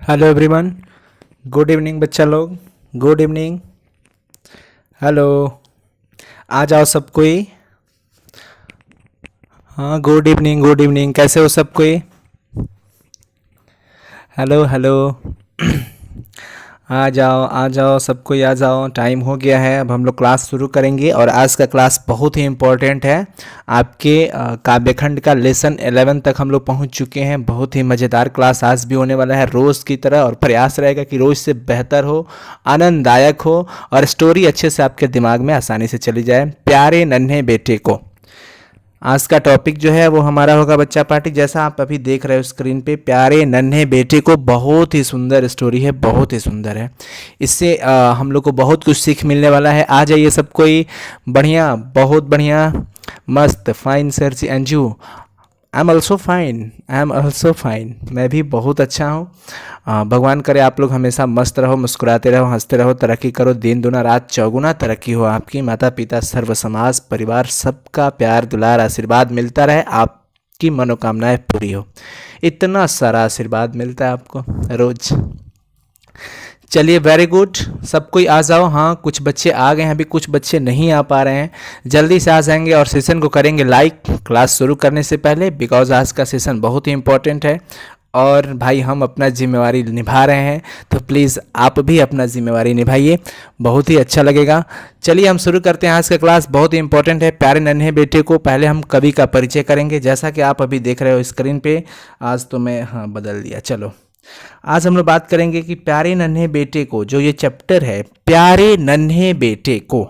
Hello everyone. Good evening बच्चा लोग। Good evening. Hello. आ जाओ सब कोई। हाँ, गुड इवनिंग गुड इवनिंग। कैसे हो सब कोई? Hello hello. आ जाओ सब कोई आ जाओ। टाइम हो गया है, अब हम लोग क्लास शुरू करेंगे और आज का क्लास बहुत ही इम्पोर्टेंट है। आपके काव्यखंड का लेसन 11 तक हम लोग पहुंच चुके हैं। बहुत ही मज़ेदार क्लास आज भी होने वाला है रोज़ की तरह, और प्रयास रहेगा कि रोज़ से बेहतर हो, आनंददायक हो और स्टोरी अच्छे से आपके दिमाग में आसानी से चली जाए। प्यारे नन्हे बेटे को आज का टॉपिक जो है वो हमारा होगा बच्चा पार्टी। जैसा आप अभी देख रहे हो स्क्रीन पे, प्यारे नन्हे बेटे को, बहुत ही सुंदर स्टोरी है, बहुत ही सुंदर है। इससे हम लोग को बहुत कुछ सीख मिलने वाला है। आ जाइए सब कोई। बढ़िया, बहुत बढ़िया, मस्त, fine sir ji. Anju, I am also fine, I am also fine. मैं भी बहुत अच्छा हूँ। भगवान करे आप लोग हमेशा मस्त रहो, मुस्कुराते रहो, हंसते रहो, तरक्की करो, दिन दुना रात चौगुना तरक्की हो आपकी। माता पिता, सर्व समाज, परिवार, सबका प्यार दुलार आशीर्वाद मिलता रहे, आपकी मनोकामनाएं पूरी हो। इतना सारा आशीर्वाद मिलता है आपको रोज। चलिए, वेरी गुड। सब कोई आ जाओ। हाँ, कुछ बच्चे आ गए हैं, अभी कुछ बच्चे नहीं आ पा रहे हैं। जल्दी से आ जाएंगे और सेशन को करेंगे लाइक क्लास शुरू करने से पहले, बिकॉज आज का सेशन बहुत ही इंपॉर्टेंट है। और भाई हम अपना जिम्मेवारी निभा रहे हैं, तो प्लीज़ आप भी अपना जिम्मेवारी निभाइए, बहुत ही अच्छा लगेगा। चलिए हम शुरू करते हैं। आज का क्लास बहुत ही इंपॉर्टेंट है। प्यारे नन्हे बेटे को पहले हम कवि का परिचय करेंगे, जैसा कि आप अभी देख रहे हो स्क्रीन पे। आज तो मैं हाँ बदल दिया। चलो, आज हम लोग बात करेंगे कि प्यारे नन्हे बेटे को, जो ये चैप्टर है प्यारे नन्हे बेटे को।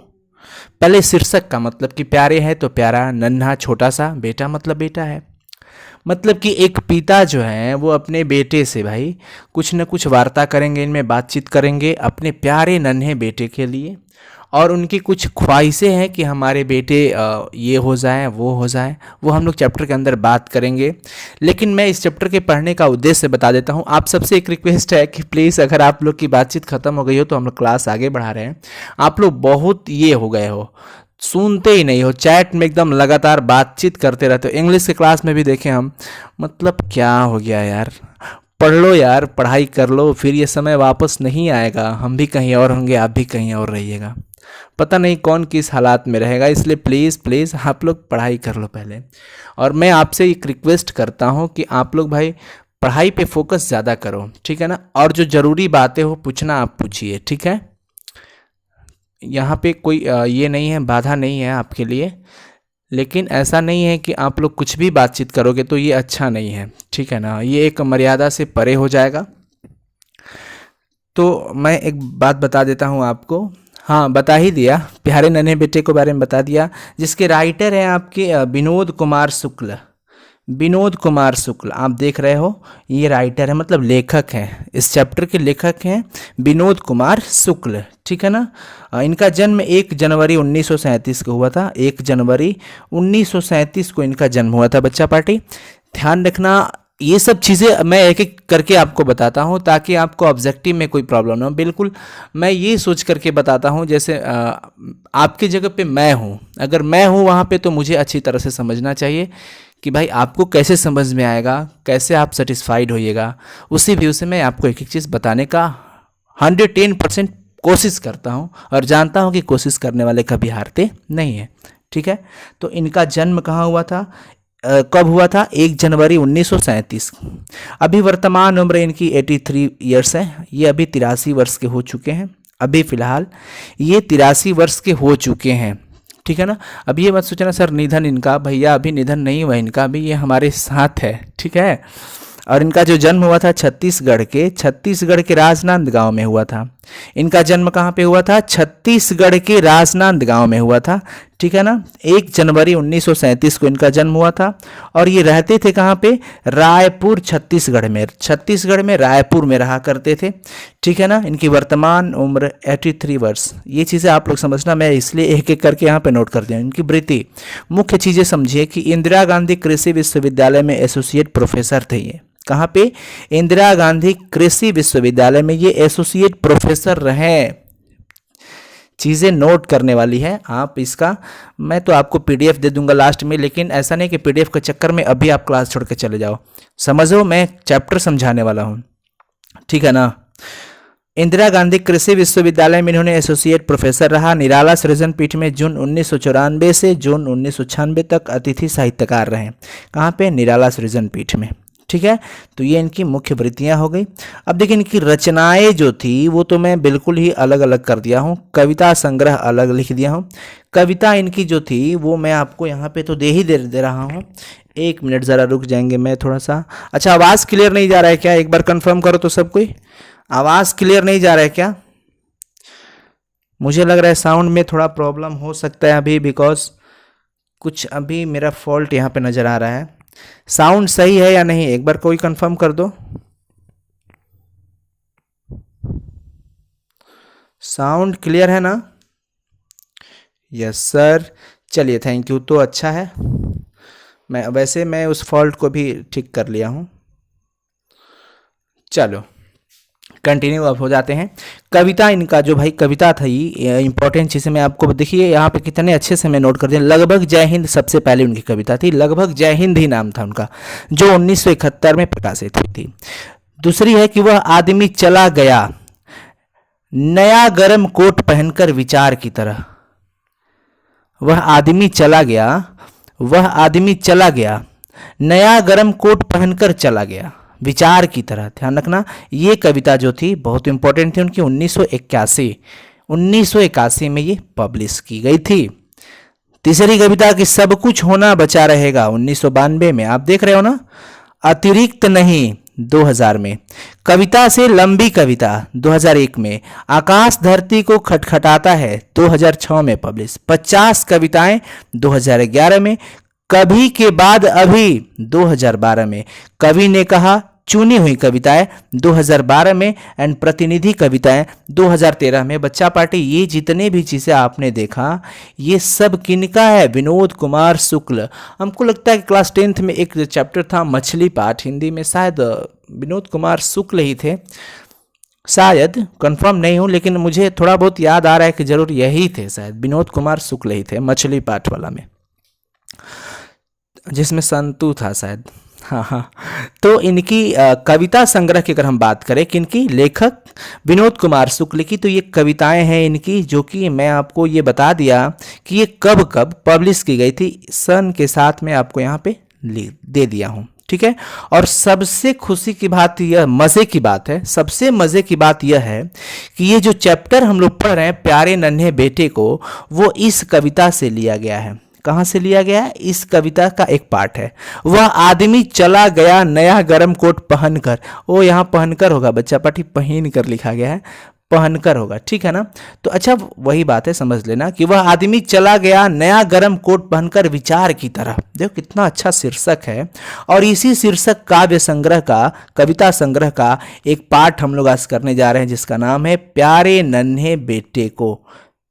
पहले शीर्षक का मतलब कि प्यारे है तो प्यारा, नन्हा छोटा सा, बेटा मतलब बेटा है। मतलब कि एक पिता जो है वो अपने बेटे से भाई कुछ न कुछ वार्ता करेंगे, इनमें बातचीत करेंगे अपने प्यारे नन्हे बेटे के लिए। और उनकी कुछ ख्वाहिशें हैं कि हमारे बेटे ये हो जाए, वो हो जाए, वो हम लोग चैप्टर के अंदर बात करेंगे। लेकिन मैं इस चैप्टर के पढ़ने का उद्देश्य बता देता हूँ। आप सबसे एक रिक्वेस्ट है कि प्लीज़, अगर आप लोग की बातचीत ख़त्म हो गई हो तो हम लोग क्लास आगे बढ़ा रहे हैं। आप लोग बहुत ये हो गए हो, सुनते ही नहीं हो, चैट में एकदम लगातार बातचीत करते रहते हो। इंग्लिश के क्लास में भी देखें हम, मतलब क्या हो गया यार। पढ़ लो यार, पढ़ाई कर लो, फिर ये समय वापस नहीं आएगा। हम भी कहीं और होंगे, आप भी कहीं और रहिएगा, पता नहीं कौन किस हालात में रहेगा। इसलिए प्लीज़ प्लीज़ आप लोग पढ़ाई कर लो पहले। और मैं आपसे एक रिक्वेस्ट करता हूँ कि आप लोग भाई पढ़ाई पे फोकस ज़्यादा करो, ठीक है ना। और जो ज़रूरी बातें हो पूछना, आप पूछिए, ठीक है। यहाँ पे कोई ये नहीं है, बाधा नहीं है आपके लिए। लेकिन ऐसा नहीं है कि आप लोग कुछ भी बातचीत करोगे तो ये अच्छा नहीं है, ठीक है ना। ये एक मर्यादा से परे हो जाएगा। तो मैं एक बात बता देता हूँ आपको। हाँ, बता ही दिया, प्यारे नन्हे बेटे के बारे में बता दिया, जिसके राइटर हैं आपके विनोद कुमार शुक्ल। विनोद कुमार शुक्ल आप देख रहे हो, ये राइटर है, मतलब लेखक हैं। इस चैप्टर के लेखक हैं विनोद कुमार शुक्ल, ठीक है ना। इनका जन्म 1 जनवरी 1937 को हुआ था। 1 जनवरी 1937 को इनका जन्म हुआ था बच्चा पार्टी। ध्यान रखना, ये सब चीज़ें मैं एक एक करके आपको बताता हूँ ताकि आपको ऑब्जेक्टिव में कोई प्रॉब्लम ना हो। बिल्कुल मैं ये सोच करके बताता हूँ जैसे आपकी जगह पे मैं हूँ, अगर मैं हूँ वहाँ पे तो मुझे अच्छी तरह से समझना चाहिए कि भाई आपको कैसे समझ में आएगा, कैसे आप सेटिस्फाइड होइएगा। उसी व्यू से मैं आपको एक एक चीज़ बताने का 110% कोशिश करता हूँ, और जानता हूँ कि कोशिश करने वाले कभी हारते नहीं हैं, ठीक है। तो इनका जन्म कहाँ हुआ था, कब हुआ था? 1 जनवरी 1937। अभी वर्तमान उम्र इनकी 83 ईयर्स है। ये अभी 83 वर्ष के हो चुके हैं। अभी फ़िलहाल ये 83 वर्ष के हो चुके हैं, ठीक है ना। अब ये मत सोचना सर निधन इनका, भैया अभी निधन नहीं हुआ इनका, अभी ये हमारे साथ है, ठीक है। और इनका जो जन्म हुआ था छत्तीसगढ़ के राजनांद गांव में हुआ था। इनका जन्म कहाँ पे हुआ था? छत्तीसगढ़ के राजनांद गांव में हुआ था, ठीक है ना। 1 जनवरी 1937 को इनका जन्म हुआ था। और ये रहते थे कहाँ पे? रायपुर, छत्तीसगढ़ में रायपुर में रहा करते थे, ठीक है ना। इनकी वर्तमान उम्र 83 वर्ष। ये चीज़ें आप लोग समझना, मैं इसलिए एक एक करके यहाँ पे नोट कर दिया। इनकी वृत्ति, मुख्य चीज़ें समझिए कि इंदिरा गांधी कृषि विश्वविद्यालय में एसोसिएट प्रोफेसर थे ये। कहाँ पे? इंदिरा गांधी कृषि विश्वविद्यालय में ये एसोसिएट प्रोफेसर रहे। चीज़ें नोट करने वाली है आप इसका। मैं तो आपको पीडीएफ दे दूंगा लास्ट में, लेकिन ऐसा नहीं कि पीडीएफ के चक्कर में अभी आप क्लास छोड़ के चले जाओ। समझो, मैं चैप्टर समझाने वाला हूँ, ठीक है ना। इंदिरा गांधी कृषि विश्वविद्यालय में इन्होंने एसोसिएट प्रोफेसर रहा। निराला सृजन पीठ में जून 1994 से जून 1996 तक अतिथि साहित्यकार रहे। कहाँ पे? निराला सृजन पीठ में। ठीक है, तो ये इनकी मुख्य वृत्तियां हो गई। अब देखिए इनकी रचनाएं जो थी वो तो मैं बिल्कुल ही अलग अलग कर दिया हूँ, कविता संग्रह अलग लिख दिया हूँ। कविता इनकी जो थी वो मैं आपको यहाँ पे तो दे रहा हूँ। एक मिनट ज़रा रुक जाएंगे मैं थोड़ा सा। अच्छा, आवाज़ क्लियर नहीं जा रहा है क्या? एक बार कंफर्म करो तो सब कोई। आवाज़ क्लियर नहीं जा रहा है क्या? मुझे लग रहा है साउंड में थोड़ा प्रॉब्लम हो सकता है अभी, बिकॉज कुछ अभी मेरा फॉल्ट यहाँ पे नज़र आ रहा है। साउंड सही है या नहीं, एक बार कोई कंफर्म कर दो। साउंड क्लियर है ना? यस सर, चलिए थैंक यू, तो अच्छा है। मैं उस फॉल्ट को भी ठीक कर लिया हूँ। चलो कंटिन्यू अब हो जाते हैं। कविता इनका जो भाई कविता था ये इंपॉर्टेंट चीज़ें मैं आपको देखिए यहाँ पे कितने अच्छे से मैं नोट कर दिया। लगभग जय हिंद सबसे पहले उनकी कविता थी, लगभग जय हिंद ही नाम था उनका, जो 1971 में प्रकाशित हुई थी। दूसरी है कि वह आदमी चला गया नया गरम कोट पहनकर विचार की तरह। वह आदमी चला गया, वह आदमी चला गया नया गरम कोट पहनकर चला गया विचार की तरह। ध्यान रखना, ये कविता जो थी बहुत इंपॉर्टेंट थी उनकी। 1981 में ये पब्लिश की गई थी। तीसरी कविता की सब कुछ होना बचा रहेगा 1992 में, आप देख रहे हो ना। अतिरिक्त नहीं 2000 में। कविता से लंबी कविता 2001 में। आकाश धरती को खटखटाता है 2006 में पब्लिश। 50 कविताएं 2011 में। कभी के बाद अभी 2012 में। कवि ने कहा चुनी हुई कविताएं 2012 में एंड प्रतिनिधि कविताएं 2013 में। बच्चा पार्टी ये जितने भी चीज़ें आपने देखा ये सब किनका है? विनोद कुमार शुक्ल। हमको लगता है कि क्लास 10th में एक चैप्टर था मछली पाठ हिंदी में, शायद विनोद कुमार शुक्ल ही थे, शायद कंफर्म नहीं हूँ, लेकिन मुझे थोड़ा बहुत याद आ रहा है कि जरूर यही थे, शायद विनोद कुमार शुक्ल ही थे मछली पाठ वाला में, जिसमें संतू था शायद। हाँ, तो इनकी कविता संग्रह की अगर हम बात करें कि इनकी लेखक विनोद कुमार शुक्ल की, तो ये कविताएं हैं इनकी जो कि मैं आपको ये बता दिया कि ये कब कब पब्लिश की गई थी, सन के साथ में आपको यहाँ पे दे दिया हूँ। ठीक है, और सबसे खुशी की बात यह, मज़े की बात है, सबसे मज़े की बात यह है कि ये जो चैप्टर हम लोग पढ़ रहे हैं प्यारे नन्हे बेटे को, वो इस कविता से लिया गया है। कहाँ से लिया गया है? इस कविता का एक पार्ट है। वह आदमी चला गया नया गरम कोट पहनकर। ओ यहाँ पहनकर होगा बच्चा पाठी, पहन कर लिखा गया है, पहनकर होगा, ठीक है ना। तो अच्छा वही बात है, समझ लेना कि वह आदमी चला गया नया गरम कोट पहनकर विचार की तरह। देखो कितना अच्छा शीर्षक है। और इसी शीर्षक काव्य संग्रह का, कविता संग्रह का एक पाठ हम लोग आज करने जा रहे हैं जिसका नाम है प्यारे नन्हे बेटे को।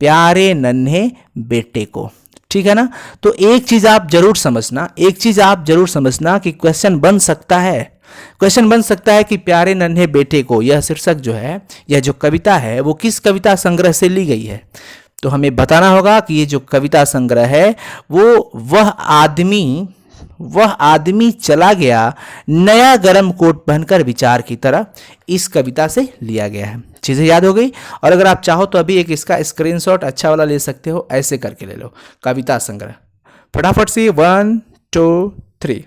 प्यारे नन्हे बेटे को, ठीक है ना। तो एक चीज आप जरूर समझना, एक चीज आप जरूर समझना कि क्वेश्चन बन सकता है, क्वेश्चन बन सकता है कि प्यारे नन्हे बेटे को, यह शीर्षक जो है, यह जो कविता है वो किस कविता संग्रह से ली गई है। तो हमें बताना होगा कि ये जो कविता संग्रह है वो वह आदमी चला गया नया गरम कोट पहनकर विचार की तरह, इस कविता से लिया गया है। चीज़ें याद हो गई। और अगर आप चाहो तो अभी एक इसका स्क्रीनशॉट अच्छा वाला ले सकते हो, ऐसे करके ले लो कविता संग्रह फटाफट से। 1 2 3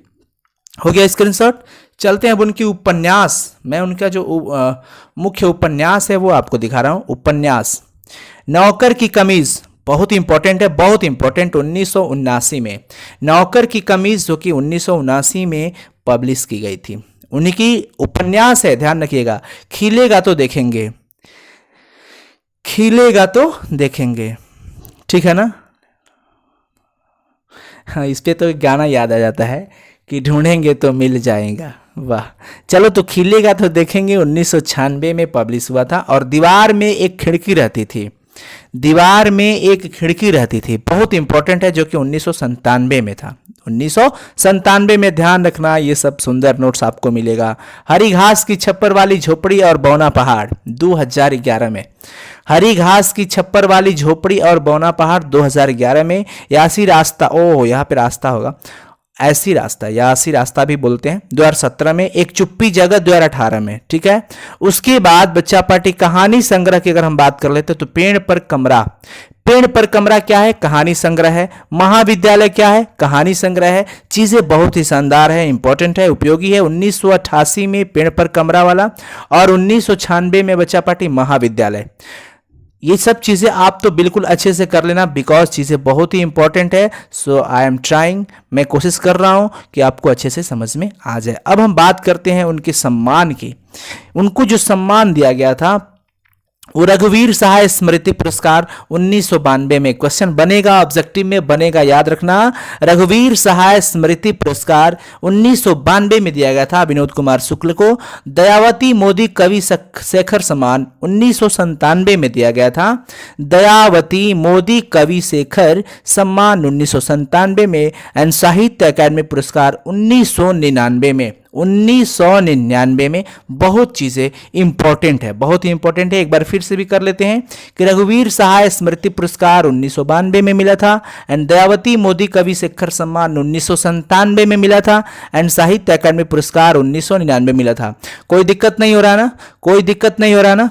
हो गया स्क्रीनशॉट। चलते हैं अब उनकी उपन्यास, मैं उनका जो मुख्य उपन्यास है वो आपको दिखा रहा हूँ। उपन्यास नौकर की कमीज, बहुत इंपॉर्टेंट है, बहुत इंपॉर्टेंट। 1979 में नौकर की कमीज, जो कि 1979 में पब्लिश की गई थी, उनकी उपन्यास है। ध्यान रखिएगा, खिलेगा तो देखेंगे, खिलेगा तो देखेंगे, ठीक है ना। हाँ, इस पे तो गाना याद आ जाता है कि ढूंढेंगे तो मिल जाएगा। वाह, चलो तो खिलेगा तो देखेंगे 1996 में पब्लिश हुआ था। और दीवार में एक खिड़की रहती थी, दीवार में एक खिड़की रहती थी, बहुत इंपॉर्टेंट है, जो कि 1997 में था। 1997 में, ध्यान रखना, ये सब सुंदर नोट्स आपको मिलेगा। हरी घास की छप्पर वाली झोपड़ी और बौना पहाड़ 2011 में। हरी घास की छप्पर वाली झोपड़ी और बौना पहाड़ 2011 में। यासी रास्ता, ओ यहाँ पे रास्ता होगा, ऐसी रास्ता या ऐसी रास्ता भी बोलते हैं 2017 में, एक चुप्पी जगह 2018 में, ठीक है। उसके बाद बच्चा पार्टी कहानी संग्रह की अगर हम बात कर लेते हैं तो पेड़ पर कमरा, पेड़ पर कमरा क्या है, कहानी संग्रह है। महाविद्यालय क्या है, कहानी संग्रह है। चीजें बहुत ही शानदार है, इंपॉर्टेंट है, उपयोगी है। 1988 में पेड़ पर कमरा वाला और 1996 में बच्चा पार्टी महाविद्यालय। ये सब चीजें आप तो बिल्कुल अच्छे से कर लेना, बिकॉज चीजें बहुत ही इंपॉर्टेंट है। सो आई एम ट्राइंग, मैं कोशिश कर रहा हूं कि आपको अच्छे से समझ में आ जाए। अब हम बात करते हैं उनके सम्मान की। उनको जो सम्मान दिया गया था वो रघुवीर सहाय स्मृति पुरस्कार 1992 में, क्वेश्चन बनेगा, ऑब्जेक्टिव में बनेगा, याद रखना। रघुवीर सहाय स्मृति पुरस्कार 1992 में दिया गया था विनोद कुमार शुक्ल को। दयावती मोदी कवि शेखर सम्मान 1997 में दिया गया था। दयावती मोदी कवि शेखर सम्मान 1997 में। एंड साहित्य अकादमी पुरस्कार 1999 में। 1999 में। बहुत चीज़ें इंपॉर्टेंट है, बहुत ही इंपॉर्टेंट है। एक बार फिर से भी कर लेते हैं कि रघुवीर सहाय स्मृति पुरस्कार 1992 में मिला था। एंड दयावती मोदी कवि शेखर सम्मान 1997 में मिला था। एंड साहित्य अकादमी पुरस्कार 1999 में मिला था। कोई दिक्कत नहीं हो रहा ना, कोई दिक्कत नहीं हो रहा ना,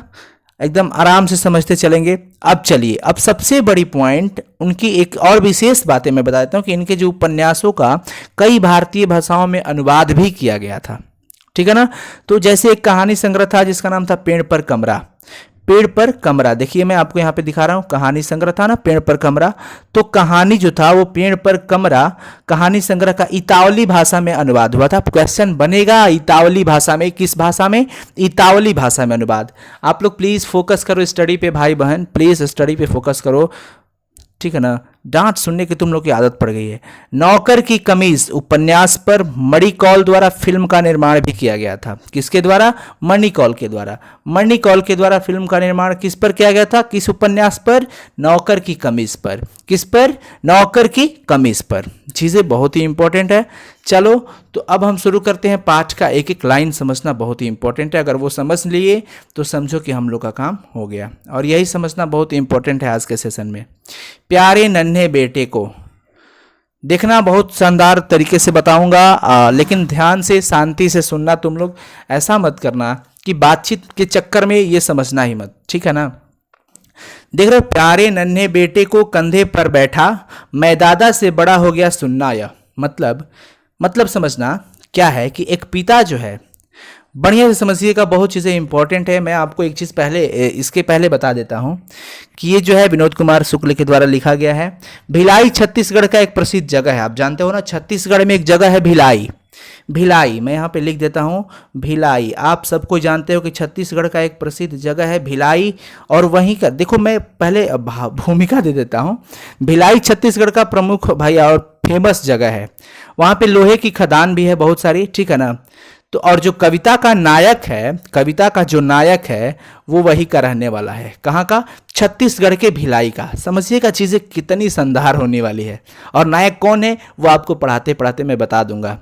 एकदम आराम से समझते चलेंगे। अब चलिए, अब सबसे बड़ी पॉइंट उनकी एक और विशेष बातें मैं बता देता हूं कि इनके जो उपन्यासों का कई भारतीय भाषाओं में अनुवाद भी किया गया था, ठीक है ना। तो जैसे एक कहानी संग्रह था जिसका नाम था पेड़ पर कमरा। पेड़ पर कमरा, देखिए मैं आपको यहाँ पे दिखा रहा हूँ, कहानी संग्रह था ना पेड़ पर कमरा। तो कहानी जो था वो पेड़ पर कमरा कहानी संग्रह का इतावली भाषा में अनुवाद हुआ था। क्वेश्चन बनेगा इतावली भाषा में, किस भाषा में, इतावली भाषा में अनुवाद। आप लोग प्लीज फोकस करो स्टडी पे, भाई बहन प्लीज स्टडी पे फोकस करो, ठीक है ना। डांट सुनने की तुम लोग की आदत पड़ गई है। नौकर की कमीज उपन्यास पर मणिकौल द्वारा फिल्म का निर्माण भी किया गया था। किसके द्वारा, मणिकौल के द्वारा। मणिकौल के द्वारा फिल्म का निर्माण किस पर किया गया था, किस उपन्यास पर, नौकर की कमीज पर। किस पर, नौकर की कमीज पर। चीजें बहुत ही इंपॉर्टेंट है। चलो तो अब हम शुरू करते हैं पाठ का। एक एक लाइन समझना बहुत ही इंपॉर्टेंट है, अगर वो समझ लिए तो समझो कि हम लोग का काम हो गया। और यही समझना बहुत इंपॉर्टेंट है आज के सेशन में। प्यारे नन्हे बेटे को, देखना बहुत शानदार तरीके से बताऊंगा, लेकिन ध्यान से शांति से सुनना तुम लोग। ऐसा मत करना कि बातचीत के चक्कर में ये समझना ही मत, ठीक है ना। देख रहे हो, प्यारे नन्हे बेटे को कंधे पर बैठा, मैं दादा से बड़ा हो गया सुनना यह। मतलब समझना क्या है कि एक पिता जो है, बढ़िया से समझिएगा, बहुत चीज़ें इंपॉर्टेंट है। मैं आपको एक चीज़ पहले इसके पहले बता देता हूं कि ये जो है विनोद कुमार शुक्ल के द्वारा लिखा गया है। भिलाई छत्तीसगढ़ का एक प्रसिद्ध जगह है, आप जानते हो ना, छत्तीसगढ़ में एक जगह है भिलाई। भिलाई मैं यहाँ पे लिख देता हूँ, भिलाई। आप सबको जानते हो कि छत्तीसगढ़ का एक प्रसिद्ध जगह है भिलाई। और वहीं का देखो, मैं पहले भूमिका दे देता हूँ। भिलाई छत्तीसगढ़ का प्रमुख भाई और फेमस जगह है। वहाँ पे लोहे की खदान भी है बहुत सारी, ठीक है ना। तो और जो कविता का नायक है, कविता का जो नायक है वो वही का रहने वाला है। कहाँ का, छत्तीसगढ़ के भिलाई का। समझिएगा चीज़ें कितनी शानदार होने वाली है। और नायक कौन है वो आपको पढ़ाते पढ़ाते मैं बता दूंगा।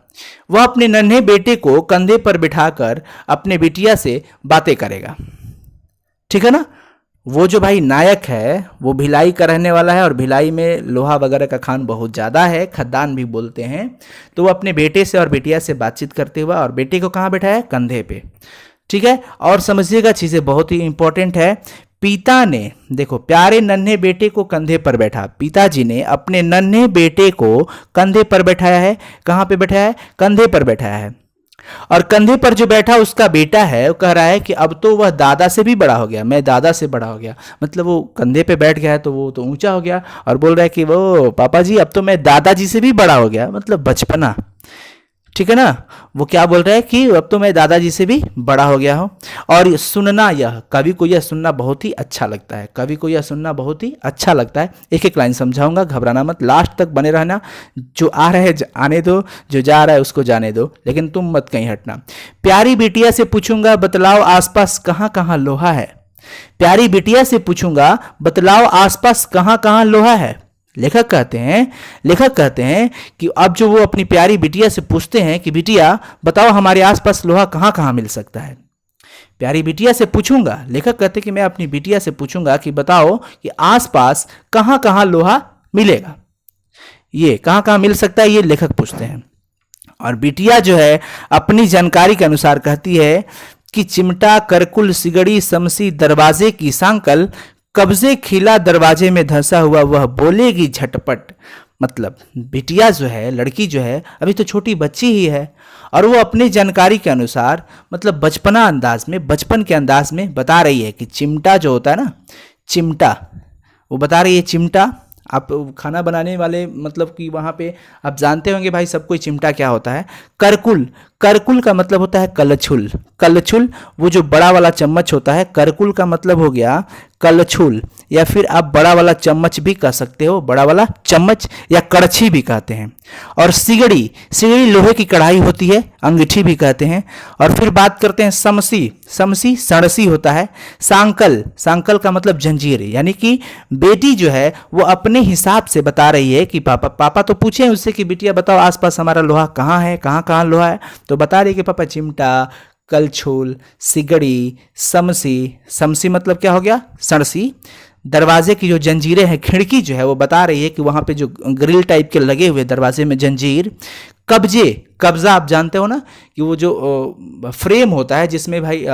वह अपने नन्हे बेटे को कंधे पर बिठाकर अपने बिटिया से बातें करेगा, ठीक है ना। वो जो भाई नायक है वो भिलाई का रहने वाला है और भिलाई में लोहा वगैरह का खान बहुत ज़्यादा है, खदान भी बोलते हैं। तो वो अपने बेटे से और बेटिया से बातचीत करते हुए, और बेटे को कहाँ बैठा है, कंधे पे, ठीक है। और समझिएगा चीज़ें बहुत ही इंपॉर्टेंट है। पिता ने, देखो, प्यारे नन्हे बेटे को कंधे पर बैठा, पिताजी ने अपने नन्हे बेटे को कंधे पर बैठाया है। कहाँ पे बैठाया है, कंधे पर बैठाया है। और कंधे पर जो बैठा उसका बेटा है, वो कह रहा है कि अब तो वह दादा से भी बड़ा हो गया, मैं दादा से बड़ा हो गया। मतलब वो कंधे पे बैठ गया है तो वो तो ऊंचा हो गया, और बोल रहा है कि वो पापा जी अब तो मैं दादाजी से भी बड़ा हो गया, मतलब बचपना, ठीक है ना। वो क्या बोल रहा है कि अब तो मैं दादाजी से भी बड़ा हो गया हूँ। और सुनना यह, कवि को यह सुनना बहुत ही अच्छा लगता है, कवि को यह सुनना बहुत ही अच्छा लगता है। एक एक लाइन समझाऊंगा, घबराना मत, लास्ट तक बने रहना। जो आ रहा है आने दो, जो जा रहा है उसको जाने दो, लेकिन तुम मत कहीं हटना। प्यारी बिटिया से पूछूंगा बतलाओ आसपास कहाँ कहाँ लोहा है। प्यारी बिटिया से पूछूंगा बतलाओ आसपास कहाँ कहाँ लोहा है। लेखक कहते हैं कि अब जो वो अपनी प्यारी बिटिया से पूछते हैं कि बिटिया बताओ हमारे आसपास लोहा कहाँ कहाँ मिल सकता है। प्यारी बिटिया से पूछूंगा, लेखक कहते हैं कि मैं अपनी बिटिया से पूछूंगा कि बताओ कि आसपास कहाँ कहाँ लोहा मिलेगा, ये कहाँ कहाँ मिल सकता है, ये लेखक पूछते हैं। और बिटिया जो है अपनी जानकारी के अनुसार कहती है कि चिमटा, करकुल, सिगड़ी, समसी, दरवाजे की सांकल, कब्जे खिला दरवाजे में धंसा हुआ वह बोलेगी झटपट। मतलब बिटिया जो है, लड़की जो है, अभी तो छोटी बच्ची ही है और वो अपनी जानकारी के अनुसार मतलब बचपना अंदाज में, बचपन के अंदाज में बता रही है कि चिमटा जो होता है ना, चिमटा, वो बता रही है चिमटा। आप खाना बनाने वाले मतलब कि वहाँ पे आप जानते होंगे भाई सबको चिमटा क्या होता है। करकुल, करकुल का मतलब होता है कलछुल, कलछुल वो जो बड़ा वाला चम्मच होता है, करकुल का मतलब हो गया कलछुल, या फिर आप बड़ा वाला चम्मच भी कह सकते हो, बड़ा वाला चम्मच या कड़छी भी कहते हैं। और सिगड़ी, सिगड़ी लोहे की कढ़ाई होती है, अंगीठी भी कहते हैं। और फिर बात करते हैं समसी, समसी सड़सी होता है। सांकल, सांकल का मतलब जंजीर, यानी कि बेटी जो है वो अपने हिसाब से बता रही है कि पापा, पापा तो पूछे उससे कि बिटिया बताओ आसपास हमारा लोहा कहाँ है, कहाँ कहाँ लोहा है, तो बता रही है कि पापा चिमटा, कलछुल, सिगड़ी, समसी, समसी मतलब क्या हो गया, सड़सी। दरवाजे की जो जंजीरें हैं, खिड़की जो है वो बता रही है कि वहाँ पे जो ग्रिल टाइप के लगे हुए दरवाजे में जंजीर। कब्जे, कब्जा आप जानते हो ना कि वो जो फ्रेम होता है जिसमें भाई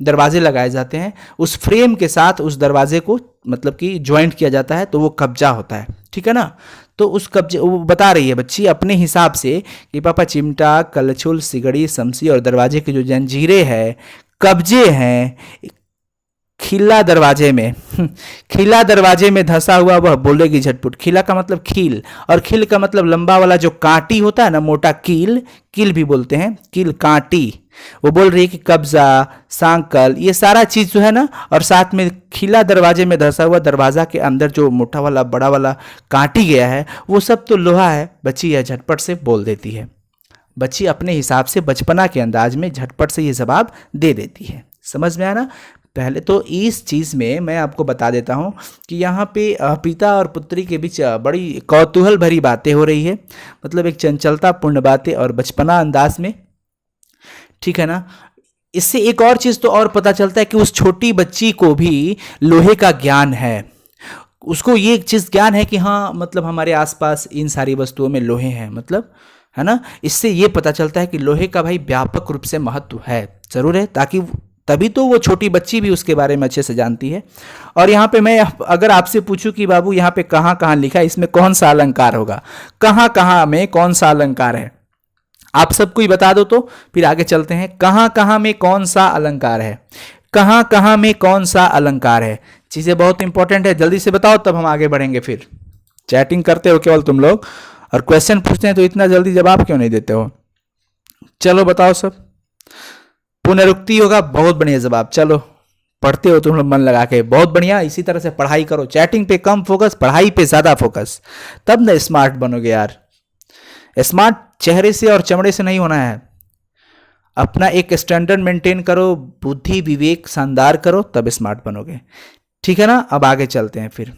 दरवाजे लगाए जाते हैं, उस फ्रेम के साथ उस दरवाजे को मतलब कि ज्वाइंट किया जाता है तो वो कब्जा होता है, ठीक है ना। तो उस कब्जे, वो बता रही है बच्ची अपने हिसाब से कि पापा चिमटा, कलछुल, सिगड़ी, समसी और दरवाजे की जो जंजीरें हैं, कब्जे हैं, खिला दरवाजे में खिला दरवाजे में धंसा हुआ वह बोलेगी झटपट। खिला का मतलब खील, और खील का मतलब लंबा वाला जो कांटी होता है ना, मोटा कील, कील भी बोलते हैं, कील, कांटी। वो बोल रही है कि कब्जा, सांकल, ये सारा चीज जो है ना, और साथ में खिला दरवाजे में धंसा हुआ, दरवाजा के अंदर जो मोटा वाला बड़ा वाला काटी गया है, वो सब तो लोहा है। बच्ची यह झटपट से बोल देती है। बच्ची अपने हिसाब से बचपना के अंदाज में झटपट से ये जवाब दे देती है। समझ में आया ना। पहले तो इस चीज़ में मैं आपको बता देता हूँ कि यहाँ पे पिता और पुत्री के बीच बड़ी कौतूहल भरी बातें हो रही है, मतलब एक चंचलता पूर्ण बातें और बचपना अंदाज में, ठीक है ना। इससे एक और चीज़ तो और पता चलता है कि उस छोटी बच्ची को भी लोहे का ज्ञान है। उसको ये एक चीज़ ज्ञान है कि हाँ मतलब हमारे आसपास इन सारी वस्तुओं में लोहे हैं, मतलब है ना। इससे ये पता चलता है कि लोहे का भाई व्यापक रूप से महत्व है, ज़रूर है, ताकि तभी तो वो छोटी बच्ची भी उसके बारे में अच्छे से जानती है। और यहाँ पे मैं अगर आपसे पूछूं कि बाबू यहाँ पे कहाँ कहाँ लिखा है, इसमें कौन सा अलंकार होगा, कहाँ कहाँ में कौन सा अलंकार है, आप सबको ही बता दो तो फिर आगे चलते हैं। कहाँ कहाँ में कौन सा अलंकार है, कहाँ कहाँ में कौन सा अलंकार है, चीज़ें बहुत इंपॉर्टेंट है, जल्दी से बताओ तब हम आगे बढ़ेंगे। फिर चैटिंग करते हो केवल तुम लोग और क्वेश्चन पूछते हैं तो इतना जल्दी जवाब क्यों नहीं देते हो। चलो बताओ सब। पुनरुक्ति होगा, बहुत बढ़िया जवाब। चलो पढ़ते हो तुम लोग मन लगा के, बहुत बढ़िया। इसी तरह से पढ़ाई करो, चैटिंग पे कम फोकस, पढ़ाई पे ज्यादा फोकस, तब ना स्मार्ट बनोगे यार। स्मार्ट चेहरे से और चमड़े से नहीं होना है, अपना एक स्टैंडर्ड मेंटेन करो, बुद्धि विवेक शानदार करो, तब स्मार्ट बनोगे, ठीक है ना। अब आगे चलते हैं फिर।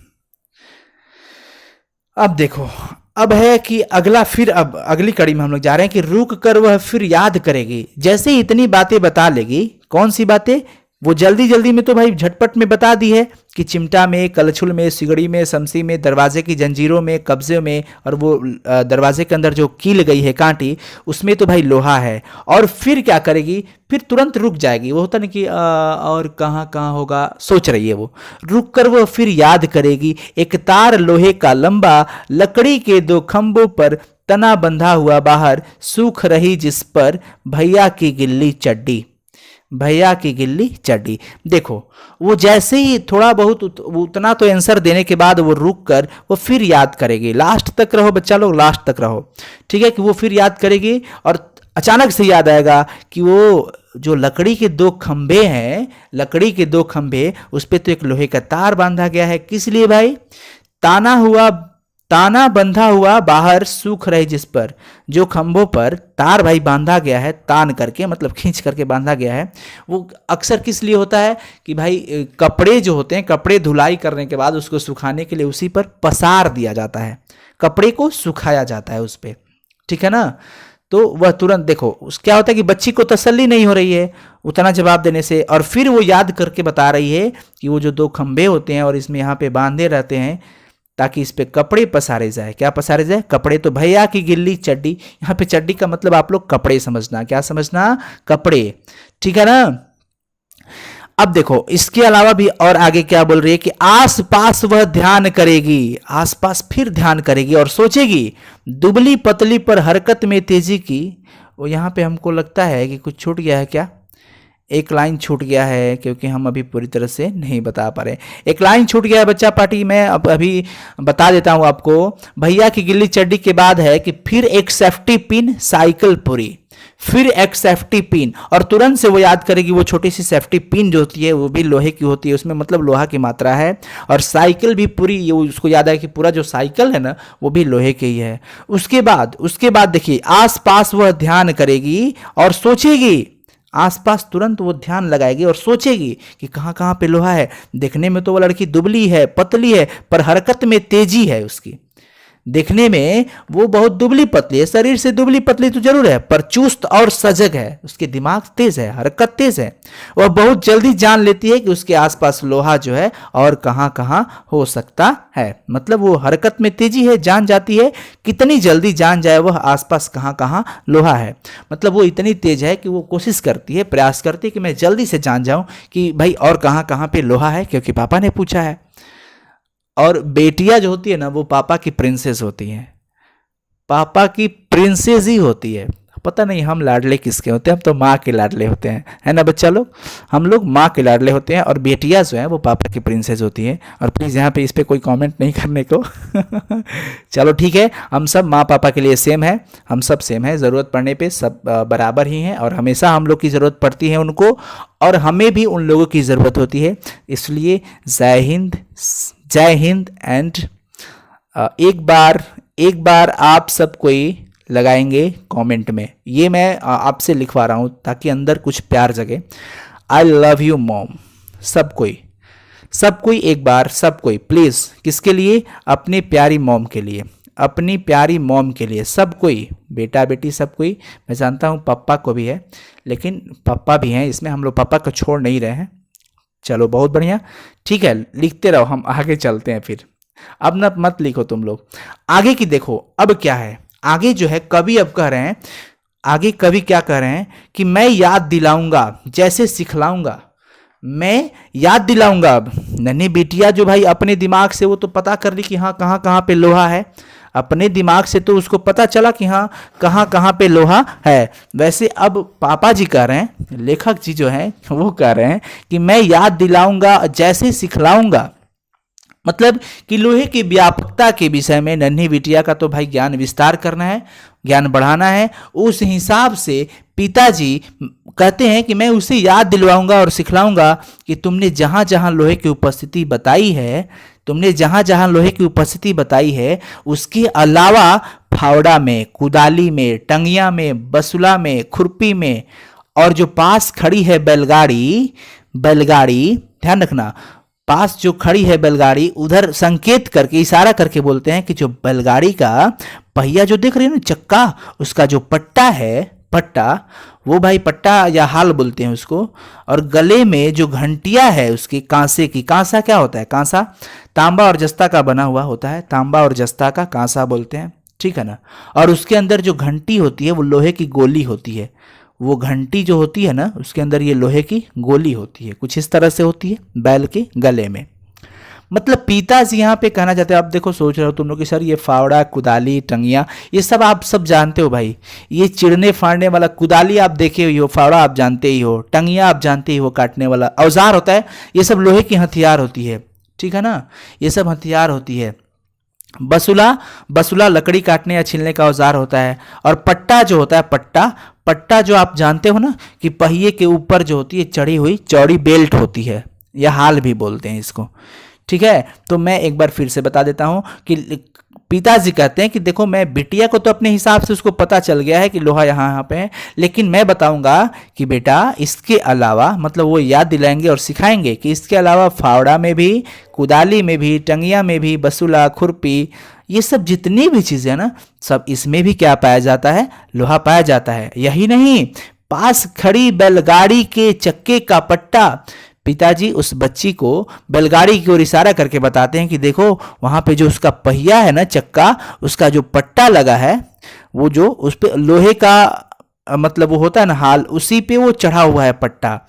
अब देखो, अब है कि अगला, फिर अब अगली कड़ी में हम लोग जा रहे हैं कि रुक कर वह फिर याद करेगी। जैसे ही इतनी बातें बता लेगी, कौन सी बातें, वो जल्दी जल्दी में तो भाई झटपट में बता दी है कि चिमटा में, कलछुल में, सिगड़ी में, समसी में, दरवाजे की जंजीरों में, कब्जे में, और वो दरवाजे के अंदर जो कील गई है कांटी, उसमें तो भाई लोहा है। और फिर क्या करेगी, फिर तुरंत रुक जाएगी। वो होता ना कि और कहाँ कहाँ होगा, सोच रही है वो। रुक कर वो फिर याद करेगी, एक तार लोहे का लंबा, लकड़ी के 2 खंभों पर तना बंधा हुआ, बाहर सूख रही जिस पर भैया की गिल्ली चड्डी, भैया की गिल्ली चड्डी। देखो वो जैसे ही थोड़ा बहुत उतना तो आंसर देने के बाद वो रुक कर वो फिर याद करेगी। लास्ट तक रहो बच्चा लोग, लास्ट तक रहो, ठीक है। कि वो फिर याद करेगी और अचानक से याद आएगा कि वो जो लकड़ी के 2 खंभे हैं, लकड़ी के 2 खंभे, उस पर तो एक लोहे का तार बांधा गया है। किस लिए भाई, ताना बंधा हुआ, बाहर सूख रही जिस पर, जो खंभों पर तार भाई बांधा गया है, तान करके मतलब खींच करके बांधा गया है, वो अक्सर किस लिए होता है कि भाई कपड़े जो होते हैं, कपड़े धुलाई करने के बाद उसको सुखाने के लिए उसी पर पसार दिया जाता है, कपड़े को सुखाया जाता है उस पर, ठीक है ना। तो वह तुरंत देखो क्या होता है कि बच्ची को तसल्ली नहीं हो रही है उतना जवाब देने से, और फिर वो याद करके बता रही है कि वो जो 2 खंभे होते हैं और इसमें यहाँ पे बांधे रहते हैं, ताकि इस पे कपड़े पसारे जाए। क्या पसारे जाए? कपड़े। तो भैया की गिल्ली चड्डी, यहाँ पे चड्डी का मतलब आप लोग कपड़े समझना। क्या समझना? कपड़े। ठीक है ना। अब देखो इसके अलावा भी और आगे क्या बोल रही है कि आसपास वह ध्यान करेगी, आसपास फिर ध्यान करेगी और सोचेगी, दुबली पतली पर हरकत में तेजी की। वो यहाँ पे हमको लगता है कि कुछ छूट गया है क्या? एक लाइन छूट गया है, क्योंकि हम अभी पूरी तरह से नहीं बता पा रहे। एक लाइन छूट गया है बच्चा पार्टी, मैं अब अभी बता देता हूं आपको। भैया की गिल्ली चड्डी के बाद है कि फिर एक सेफ्टी पिन साइकिल पूरी, फिर एक सेफ्टी पिन, और तुरंत से वो याद करेगी वो छोटी सी सेफ्टी पिन जो होती है वो भी लोहे की होती है, उसमें मतलब लोहा की मात्रा है, और साइकिल भी पूरी, ये उसको याद है कि पूरा जो साइकिल है ना वो भी लोहे की ही है। उसके बाद देखिए, आसपास वह ध्यान करेगी और सोचेगी, आसपास तुरंत वो ध्यान लगाएगी और सोचेगी कि कहाँ कहाँ पे लोहा है। देखने में तो वो लड़की दुबली है, पतली है, पर हरकत में तेजी है उसकी। देखने में वो बहुत दुबली पतली है, शरीर से दुबली पतली तो जरूर है, पर चुस्त और सजग है, उसके दिमाग तेज है, हरकत तेज है। वह बहुत जल्दी जान लेती है कि उसके आसपास लोहा जो है और कहाँ कहाँ हो सकता है। मतलब वो हरकत में तेजी है, जान जाती है, कितनी जल्दी जान जाए वह आसपास कहाँ कहाँ लोहा है। मतलब वो इतनी तेज है कि वो कोशिश करती है, प्रयास करती है कि मैं जल्दी से जान जाऊं कि भाई और कहाँ कहाँ पे लोहा है, क्योंकि पापा ने पूछा है। और बेटियां जो होती है ना वो पापा की प्रिंसेस होती हैं, पापा की प्रिंसेस ही होती है। पता नहीं हम लाडले किसके होते हैं, हम तो माँ के लाडले होते हैं, है ना बच्चा लोग। हम लोग माँ के लाडले होते हैं और बेटियां जो हैं वो पापा की प्रिंसेस होती हैं। और प्लीज़ यहाँ पे इस पर कोई कमेंट नहीं करने को। चलो ठीक है, हम सब माँ पापा के लिए सेम है, हम सब सेम है, ज़रूरत पड़ने पे सब बराबर ही हैं, और हमेशा हम लोग की ज़रूरत पड़ती है उनको, और हमें भी उन लोगों की ज़रूरत होती है। इसलिए जय हिंद, जय हिंद। एंड एक बार आप सब कोई लगाएंगे कमेंट में, ये मैं आपसे लिखवा रहा हूँ ताकि अंदर कुछ प्यार जगे। I love you mom. सब कोई एक बार, सब कोई प्लीज़। किसके लिए? अपनी प्यारी मॉम के लिए, अपनी प्यारी मॉम के लिए। सब कोई, बेटा बेटी सब कोई। मैं जानता हूँ पापा को भी है, लेकिन पापा भी हैं इसमें, हम लोग पापा को छोड़ नहीं रहे हैं। चलो बहुत बढ़िया, ठीक है, लिखते रहो, हम आगे चलते हैं फिर। अब ना मत लिखो तुम लोग, आगे की देखो। अब क्या है आगे जो है, कवि अब कह रहे हैं, आगे कवि क्या कह रहे हैं कि मैं याद दिलाऊंगा जैसे सिखलाऊंगा, मैं याद दिलाऊंगा। अब नन्ही बिटिया जो भाई अपने दिमाग से वो तो पता कर ली कि हाँ कहाँ कहाँ पे लोहा है, अपने दिमाग से तो उसको पता चला कि हाँ कहाँ कहाँ पे लोहा है। वैसे अब पापा जी कह रहे हैं, लेखक जी जो हैं वो कह रहे हैं कि मैं याद दिलाऊंगा जैसे सिखलाऊंगा। मतलब कि लोहे की व्यापकता के विषय में नन्ही बिटिया का तो भाई ज्ञान विस्तार करना है, ज्ञान बढ़ाना है। उस हिसाब से पिताजी कहते हैं कि मैं उसे याद दिलवाऊंगा और सिखलाऊंगा कि तुमने जहाँ जहाँ लोहे की उपस्थिति बताई है, तुमने जहाँ जहाँ लोहे की उपस्थिति बताई है, उसके अलावा फावड़ा में, कुदाली में, टंगिया में, बसुला में, खुरपी में, और जो पास खड़ी है बैलगाड़ी, ध्यान रखना, पास जो खड़ी है बैलगाड़ी, उधर संकेत करके, इशारा करके बोलते हैं कि जो बैलगाड़ी का पहिया जो देख रहे हो ना, चक्का, उसका जो पट्टा है, पट्टा, वो भाई पट्टा या हाल बोलते हैं उसको। और गले में जो घंटिया है उसकी कांसे की, कांसा क्या होता है? कांसा तांबा और जस्ता का बना हुआ होता है, तांबा और जस्ता का कांसा बोलते हैं, ठीक है ना। और उसके अंदर जो घंटी होती है वो लोहे की गोली होती है, वो घंटी जो होती है ना उसके अंदर ये लोहे की गोली होती है, कुछ इस तरह से होती है बैल के गले में। मतलब पिताजी यहाँ पे कहना चाहते हैं, आप देखो सोच रहे हो तुम लोग कि सर ये फावड़ा, कुदाली, टंगिया, ये सब आप सब जानते हो भाई। ये चिड़ने फाड़ने वाला, कुदाली आप देखे ही हो, फावड़ा आप जानते ही हो, टंगिया आप जानते ही हो, काटने वाला औजार होता है, ये सब लोहे की हथियार होती है, ठीक है ना, ये सब हथियार होती है। बसुला लकड़ी काटने या छीलने का औजार होता है। और पट्टा जो होता है, पट्टा जो आप जानते हो ना कि पहिए के ऊपर जो होती है चढ़ी हुई चौड़ी बेल्ट होती है, या हाल भी बोलते हैं इसको, ठीक है। तो मैं एक बार फिर से बता देता हूं कि पिताजी कहते हैं कि देखो मैं बिटिया को तो अपने हिसाब से उसको पता चल गया है कि लोहा यहाँ यहाँ पे है, लेकिन मैं बताऊंगा कि बेटा इसके अलावा, मतलब वो याद दिलाएंगे और सिखाएंगे कि इसके अलावा फावड़ा में भी, कुदाली में भी, टंगिया में भी, बसुला, खुरपी, ये सब जितनी भी चीज़ें हैं ना, सब इसमें भी क्या पाया जाता है? लोहा पाया जाता है। यही नहीं, पास खड़ी बैलगाड़ी के चक्के का पट्टा पिताजी उस बच्ची को बैलगाड़ी की ओर इशारा करके बताते हैं कि देखो वहां पे जो उसका पहिया है ना, चक्का, उसका जो पट्टा लगा है, वो जो उस पे लोहे का मतलब वो होता है ना हाल, उसी पे वो चढ़ा हुआ है पट्टा,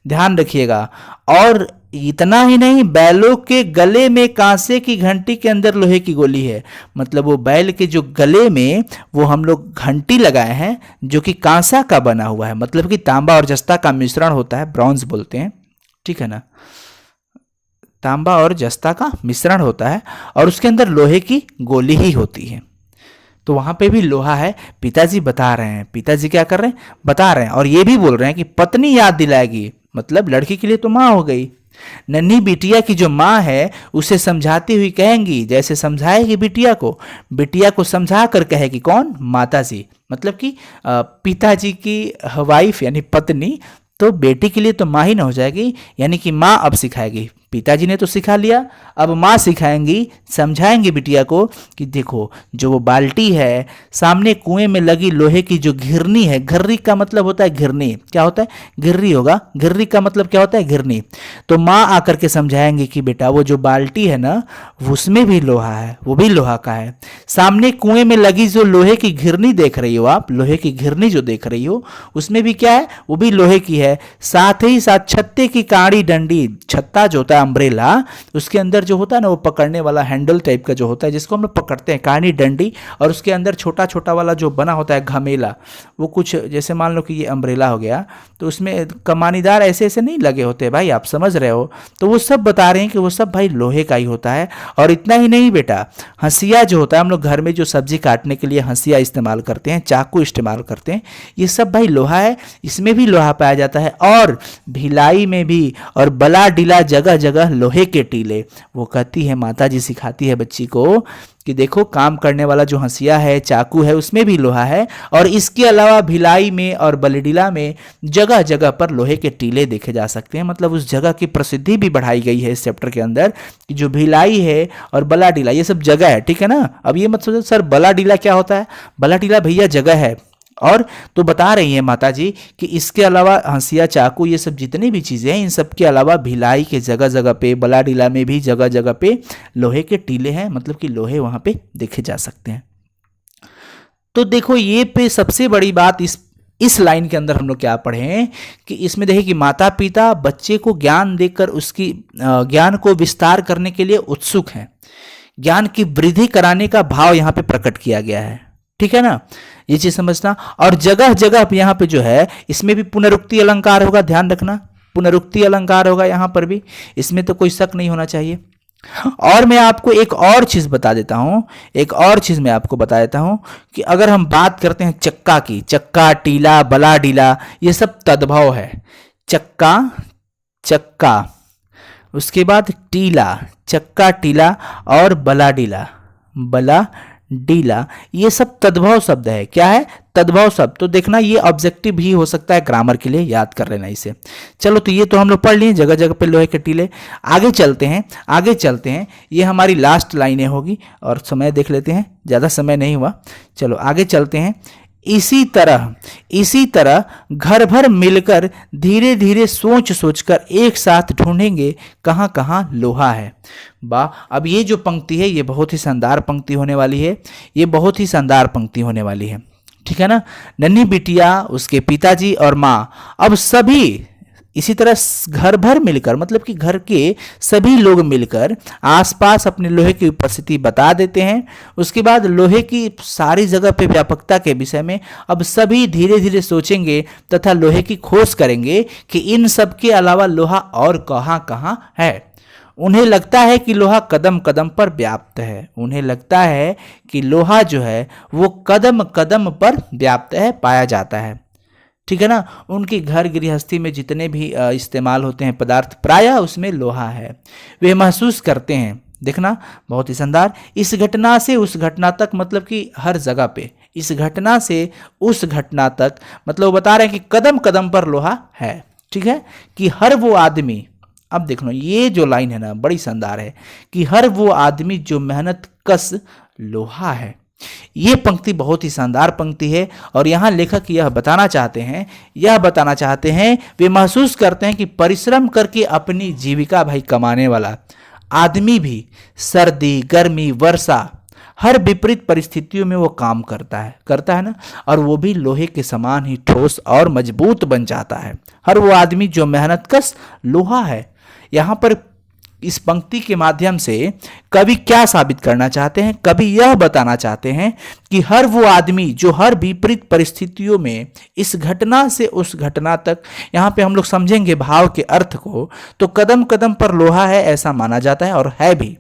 ध्यान रखिएगा। और इतना ही नहीं, बैलों के गले में कांसे की घंटी के अंदर लोहे की गोली है। मतलब वो बैल के जो गले में वो हम लोग घंटी लगाए हैं जो कि कांसा का बना हुआ है, मतलब कि तांबा और जस्ता का मिश्रण होता है, ब्रॉन्ज बोलते हैं, ठीक है ना, तांबा और जस्ता का मिश्रण होता है और उसके अंदर लोहे की गोली ही होती है। तो वहां पे भी लोहा है। पिताजी बता रहे हैं, पिताजी क्या कर रहे हैं, बता रहे हैं, और ये भी बोल रहे हैं कि पत्नी याद दिलाएगी, मतलब लड़की के लिए तो माँ हो गई। नन्ही बिटिया की जो माँ है उसे समझाती हुई कहेंगी, जैसे समझाएगी बिटिया को समझा कर कहेगी, कौन, माता जी, मतलब कि पिताजी की वाइफ यानी पत्नी, तो बेटी के लिए तो माँ ही ना हो जाएगी, यानी कि माँ अब सिखाएगी। पिताजी ने तो सिखा लिया, अब माँ सिखाएंगी, समझाएंगी बिटिया को कि देखो जो वो बाल्टी है, सामने कुएं में लगी लोहे की जो घिरनी है, घिर्री का मतलब होता है घिरनी, क्या होता है, घिर्री होगा, घिर्री का मतलब क्या होता है, घिरनी। तो माँ आकर के समझाएंगे कि बेटा वो जो बाल्टी है ना, उसमें भी लोहा है, वो भी लोहा का है। सामने कुएं में लगी जो लोहे की घिरनी देख रही हो आप, लोहे की घिरनी जो देख रही हो, उसमें भी क्या है, वो भी लोहे की है। साथ ही साथ छत्ते की काड़ी डंडी, छत्ता जो होता है अम्ब्रेला, उसके अंदर जो होता है ना वो पकड़ने वाला हैंडल टाइप का जो होता है, जिसको हम लोग पकड़ते हैं, काड़ी डंडी, और उसके अंदर छोटा छोटा वाला जो बना होता है घमेला, वो कुछ जैसे मान लो कि ये अम्ब्रेला हो गया, तो उसमें कमानीदार ऐसे ऐसे नहीं लगे होते भाई, आप समझ रहे हो। तो वो सब बता रहे हैं कि वो सब भाई लोहे का ही होता है। और इतना ही नहीं बेटा, हंसिया जो होता है, हम लोग घर में जो सब्जी काटने के लिए हंसिया इस्तेमाल करते हैं, चाकू इस्तेमाल करते हैं, ये सब भाई लोहा है, इसमें भी लोहा पाया जाता है। और भिलाई में भी, और बला डीला जगह जगह लोहे के टीले। वो कहती है, माता जी सिखाती है बच्ची को कि देखो काम करने वाला जो हंसिया है, चाकू है, उसमें भी लोहा है, और इसके अलावा भिलाई में और बलडीला में जगह जगह पर लोहे के टीले देखे जा सकते हैं। मतलब उस जगह की प्रसिद्धि भी बढ़ाई गई है इस चैप्टर के अंदर कि जो भिलाई है और बलाडीला ये सब जगह है, ठीक है ना। अब ये मत सोचो सर बलाडीला क्या होता है, बलाडीला भैया जगह है। और तो बता रही है माता जी कि इसके अलावा हंसिया, चाकू, ये सब जितनी भी चीज़ें हैं, इन सब के अलावा भिलाई के जगह जगह पे, बलाडीला में भी जगह जगह पे लोहे के टीले हैं, मतलब कि लोहे वहाँ पे देखे जा सकते हैं। तो देखो ये पे सबसे बड़ी बात इस लाइन के अंदर हम लोग क्या पढ़े हैं कि इसमें देखिए कि माता पिता बच्चे को ज्ञान देकर उसकी ज्ञान को विस्तार करने के लिए उत्सुक हैं। ज्ञान की वृद्धि कराने का भाव यहाँ पे प्रकट किया गया है, ठीक है ना, ये चीज समझना। और जगह जगह यहाँ पे जो है इसमें भी पुनरुक्ति अलंकार होगा, ध्यान रखना, पुनरुक्ति अलंकार होगा यहाँ पर भी, इसमें तो कोई शक नहीं होना चाहिए। और मैं आपको एक और चीज बता देता हूं, एक और चीज मैं आपको बता देता हूं कि अगर हम बात करते हैं चक्का की, चक्का, टीला, बला डीला, ये सब तद्भव है। चक्का, चक्का, उसके बाद टीला, चक्का टीला, और बला डीला, बला डीला, ये सब तद्भव शब्द है। क्या है, तद्भव शब्द। तो देखना ये ऑब्जेक्टिव भी हो सकता है, ग्रामर के लिए याद कर लेना इसे। चलो तो ये तो हम लोग पढ़ लिए, जगह जगह पे लोहे के टीले। आगे चलते हैं, आगे चलते हैं, ये हमारी लास्ट लाइनें होगी, और समय देख लेते हैं, ज़्यादा समय नहीं हुआ, चलो आगे चलते हैं। इसी तरह घर भर मिलकर धीरे धीरे सोच सोचकर एक साथ ढूंढेंगे कहाँ कहाँ लोहा है। वाह, अब ये जो पंक्ति है ये बहुत ही शानदार पंक्ति होने वाली है, ये बहुत ही शानदार पंक्ति होने वाली है, ठीक है ना। नन्ही बिटिया, उसके पिताजी और माँ, अब सभी इसी तरह घर भर मिलकर, मतलब कि घर के सभी लोग मिलकर आसपास अपने लोहे की उपस्थिति बता देते हैं। उसके बाद लोहे की सारी जगह पे व्यापकता के विषय में अब सभी धीरे धीरे सोचेंगे तथा लोहे की खोज करेंगे कि इन सब के अलावा लोहा और कहाँ कहाँ है। उन्हें लगता है कि लोहा कदम कदम पर व्याप्त है, उन्हें लगता है कि लोहा जो है वो कदम कदम पर व्याप्त है, पाया जाता है, ठीक है ना। उनकी घर गृहस्थी में जितने भी इस्तेमाल होते हैं पदार्थ, प्रायः उसमें लोहा है। वे महसूस करते हैं, देखना बहुत ही शानदार, इस घटना से उस घटना तक, मतलब कि हर जगह पे, इस घटना से उस घटना तक, मतलब वो बता रहे हैं कि कदम कदम पर लोहा है, ठीक है, कि हर वो आदमी, अब देख लो ये जो लाइन है ना बड़ी शानदार है, कि हर वो आदमी जो मेहनत कश लोहा है, ये पंक्ति बहुत ही शानदार पंक्ति है और यहाँ लेखक यह बताना चाहते हैं वे महसूस करते हैं कि परिश्रम करके अपनी जीविका भाई कमाने वाला आदमी भी सर्दी गर्मी वर्षा हर विपरीत परिस्थितियों में वो काम करता है ना, और वो भी लोहे के समान ही ठोस और मजबूत बन जाता है। हर वो आदमी जो मेहनतकश लोहा है। यहाँ पर इस पंक्ति के माध्यम से कवि क्या साबित करना चाहते हैं? कवि यह बताना चाहते हैं कि हर वो आदमी जो हर विपरीत परिस्थितियों में इस घटना से उस घटना तक, यहाँ पे हम लोग समझेंगे भाव के अर्थ को, तो कदम कदम पर लोहा है ऐसा माना जाता है और है भी।